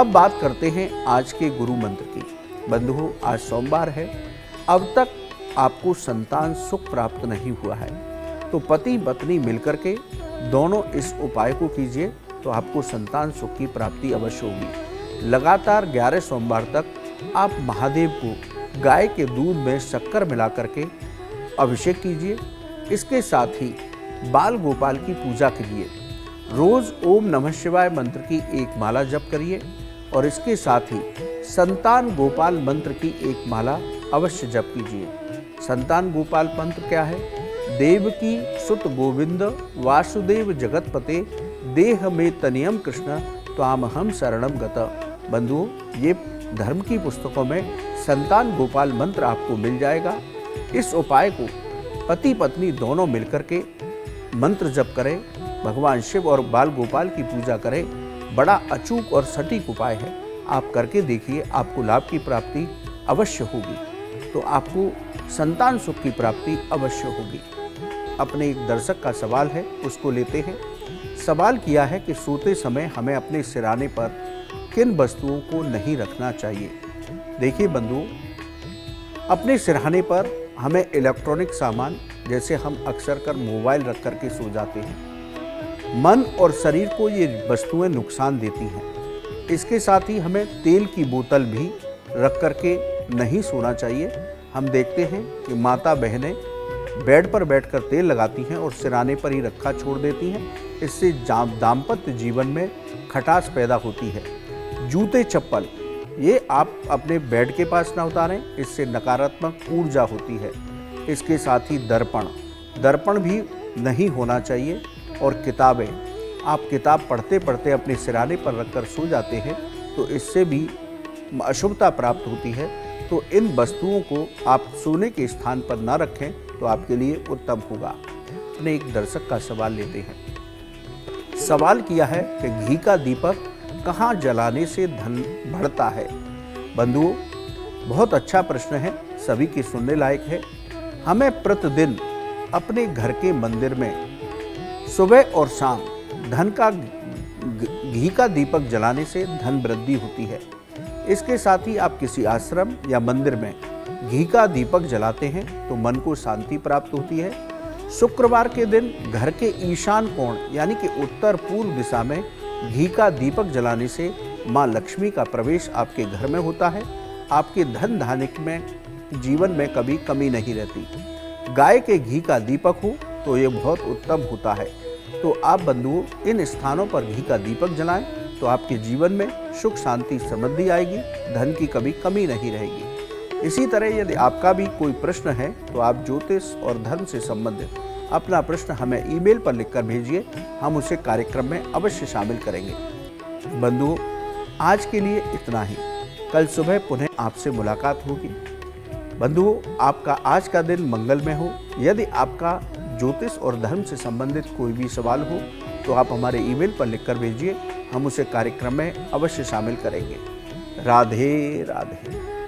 अब बात करते हैं आज के गुरु मंत्र की। बंधुओं, आज सोमवार है। अब तक आपको संतान सुख प्राप्त नहीं हुआ है तो पति पत्नी मिलकर के दोनों इस उपाय को कीजिए तो आपको संतान सुख की प्राप्ति अवश्य होगी। लगातार 11 सोमवार तक आप महादेव को गाय के दूध में शक्कर मिला करके अभिषेक कीजिए। इसके साथ ही बाल गोपाल की पूजा कीजिए। रोज ओम नमः शिवाय मंत्र की एक माला जप करिए और इसके साथ ही संतान गोपाल मंत्र की एक माला अवश्य जप कीजिए। संतान गोपाल मंत्र क्या है? देवकी सुत गोविंद वासुदेव जगतपते देह में तनियम कृष्ण त्वामहम शरणम गत। बंधुओं, ये धर्म की पुस्तकों में संतान गोपाल मंत्र आपको मिल जाएगा। इस उपाय को पति पत्नी दोनों मिलकर के मंत्र जप करें, भगवान शिव और बाल गोपाल की पूजा करें। बड़ा अचूक और सटीक उपाय है। आप करके देखिए, आपको लाभ की प्राप्ति अवश्य होगी। तो आपको संतान सुख की प्राप्ति अवश्य होगी। अपने एक दर्शक का सवाल है, उसको लेते हैं। सवाल किया है कि सोते समय हमें अपने सिरहाने पर किन वस्तुओं को नहीं रखना चाहिए। देखिए बंधुओं, अपने सिरहाने पर हमें इलेक्ट्रॉनिक सामान, जैसे हम अक्सर कर मोबाइल रख कर के सो जाते हैं, मन और शरीर को ये वस्तुएं नुकसान देती हैं। इसके साथ ही हमें तेल की बोतल भी रख कर के नहीं सोना चाहिए। हम देखते हैं कि माता बहनें बेड पर बैठकर तेल लगाती हैं और सिरहाने पर ही रखा छोड़ देती हैं। इससे दाम्पत्य जीवन में खटास पैदा होती है। जूते चप्पल ये आप अपने बेड के पास ना उतारें, इससे नकारात्मक ऊर्जा होती है। इसके साथ ही दर्पण भी नहीं होना चाहिए। और किताबें, आप किताब पढ़ते पढ़ते अपने सिरहाने पर रखकर सो जाते हैं तो इससे भी अशुभता प्राप्त होती है। तो इन वस्तुओं को आप सोने के स्थान पर ना रखें तो आपके लिए उत्तम होगा। अपने एक दर्शक का सवाल लेते हैं। सवाल किया है कि घी का दीपक कहाँ जलाने से धन बढ़ता है। बंधुओं, बहुत अच्छा प्रश्न है, सभी की सुनने लायक है। हमें प्रतिदिन अपने घर के मंदिर में सुबह और शाम घी का दीपक जलाने से धन वृद्धि होती है। इसके साथ ही आप किसी आश्रम या मंदिर में घी का दीपक जलाते हैं तो मन को शांति प्राप्त होती है। शुक्रवार के दिन घर के ईशान कोण यानी कि उत्तर पूर्व दिशा में घी का दीपक जलाने से माँ लक्ष्मी का प्रवेश आपके घर में होता है। आपके धन धान्य में जीवन में कभी कमी नहीं रहती। गाय के घी का दीपक हो तो ये बहुत उत्तम होता है। तो आप बंधुओं इन स्थानों पर घी का दीपक जलाएं तो आपके जीवन में सुख शांति समृद्धि आएगी, धन की कभी कमी नहीं रहेगी। इसी तरह यदि आपका भी कोई प्रश्न है तो आप ज्योतिष और धर्म से संबंधित अपना प्रश्न हमें ईमेल पर लिखकर भेजिए, हम उसे कार्यक्रम में अवश्य शामिल करेंगे। बंधुओं, आज के लिए इतना ही। कल सुबह पुनः आपसे मुलाकात होगी। बंधुओं, आपका आज का दिन मंगलमय हो। यदि आपका ज्योतिष और धर्म से संबंधित कोई भी सवाल हो तो आप हमारे ईमेल पर लिखकर भेजिए, हम उसे कार्यक्रम में अवश्य शामिल करेंगे। राधे राधे।